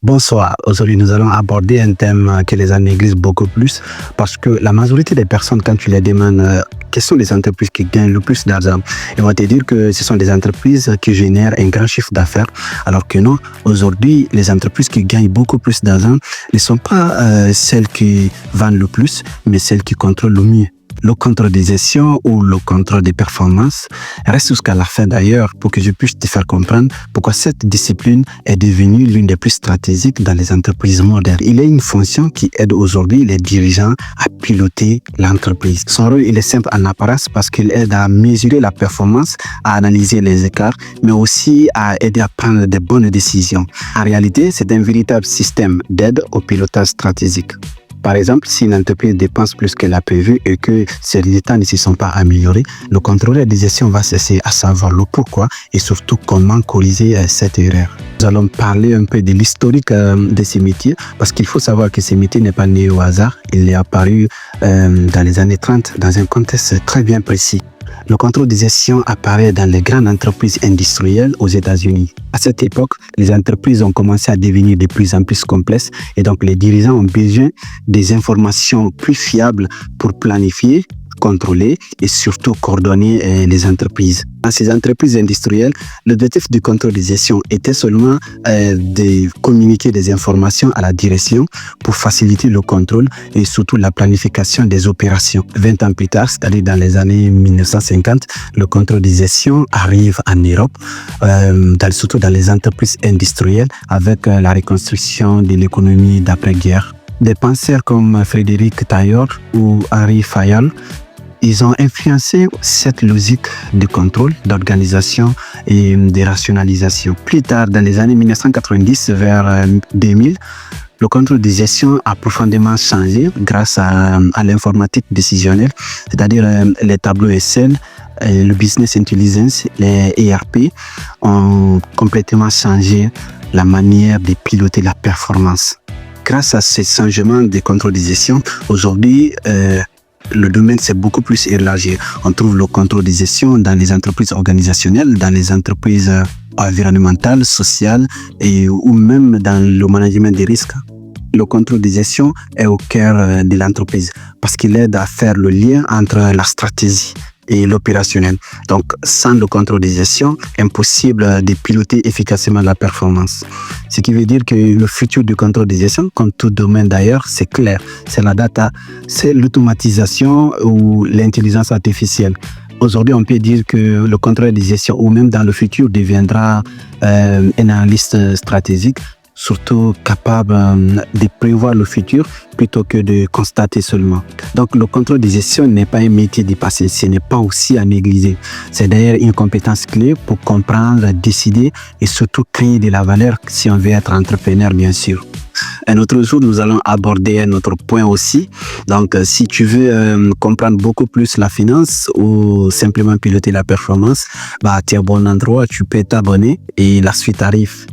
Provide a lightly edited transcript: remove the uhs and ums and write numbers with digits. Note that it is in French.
Bonsoir. Aujourd'hui, nous allons aborder un thème que les gens négligent beaucoup plus parce que la majorité des personnes, quand tu les demandes quelles sont les entreprises qui gagnent le plus d'argent, ils vont te dire que ce sont des entreprises qui génèrent un grand chiffre d'affaires. Alors que non, aujourd'hui, les entreprises qui gagnent beaucoup plus d'argent ne sont pas celles qui vendent le plus, mais celles qui contrôlent le mieux. Le contrôle des gestions ou le contrôle des performances reste jusqu'à la fin d'ailleurs pour que je puisse te faire comprendre pourquoi cette discipline est devenue l'une des plus stratégiques dans les entreprises modernes. Il y a une fonction qui aide aujourd'hui les dirigeants à piloter l'entreprise. Son rôle il est simple en apparence parce qu'il aide à mesurer la performance, à analyser les écarts, mais aussi à aider à prendre de bonnes décisions. En réalité, c'est un véritable système d'aide au pilotage stratégique. Par exemple, si une entreprise dépense plus qu'elle a prévu et que ses résultats ne se sont pas améliorés, le contrôleur de gestion va essayer à savoir le pourquoi et surtout comment corriger cette erreur. Nous allons parler un peu de l'historique de ces métiers parce qu'il faut savoir que ce métier n'est pas né au hasard. Il est apparu dans les années 30 dans un contexte très bien précis. Le contrôle de gestion apparaît dans les grandes entreprises industrielles aux États-Unis. À cette époque, les entreprises ont commencé à devenir de plus en plus complexes et donc les dirigeants ont besoin des informations plus fiables pour planifier, contrôler et surtout coordonner les entreprises. Dans ces entreprises industrielles, l'objectif du contrôle de gestion était seulement de communiquer des informations à la direction pour faciliter le contrôle et surtout la planification des opérations. 20 ans plus tard, c'est-à-dire dans les années 1950, le contrôle de gestion arrive en Europe, surtout dans les entreprises industrielles avec la reconstruction de l'économie d'après-guerre. Des penseurs comme Frédéric Taylor ou Henri Fayol, ils ont influencé cette logique de contrôle, d'organisation et de rationalisation. Plus tard, dans les années 1990 vers 2000, le contrôle de gestion a profondément changé grâce à l'informatique décisionnelle, c'est-à-dire les tableaux Excel, le business intelligence, les ERP ont complètement changé la manière de piloter la performance. Grâce à ces changements de contrôle de gestion, aujourd'hui, le domaine s'est beaucoup plus élargi. On trouve le contrôle de gestion dans les entreprises organisationnelles, dans les entreprises environnementales, sociales ou même dans le management des risques. Le contrôle de gestion est au cœur de l'entreprise parce qu'il aide à faire le lien entre la stratégie et l'opérationnel. Donc, sans le contrôle de gestion, impossible de piloter efficacement la performance. Ce qui veut dire que le futur du contrôle de gestion, comme tout domaine d'ailleurs, c'est clair. C'est la data, c'est l'automatisation ou l'intelligence artificielle. Aujourd'hui, on peut dire que le contrôle de gestion, ou même dans le futur, deviendra un analyste stratégique, surtout capable de prévoir le futur plutôt que de constater seulement. Donc, le contrôle de gestion n'est pas un métier du passé, ce n'est pas aussi à négliger. C'est d'ailleurs une compétence clé pour comprendre, décider et surtout créer de la valeur si on veut être entrepreneur, bien sûr. Un autre jour, nous allons aborder un autre point aussi. Donc, si tu veux comprendre beaucoup plus la finance ou simplement piloter la performance, tu es au bon endroit, tu peux t'abonner et la suite arrive.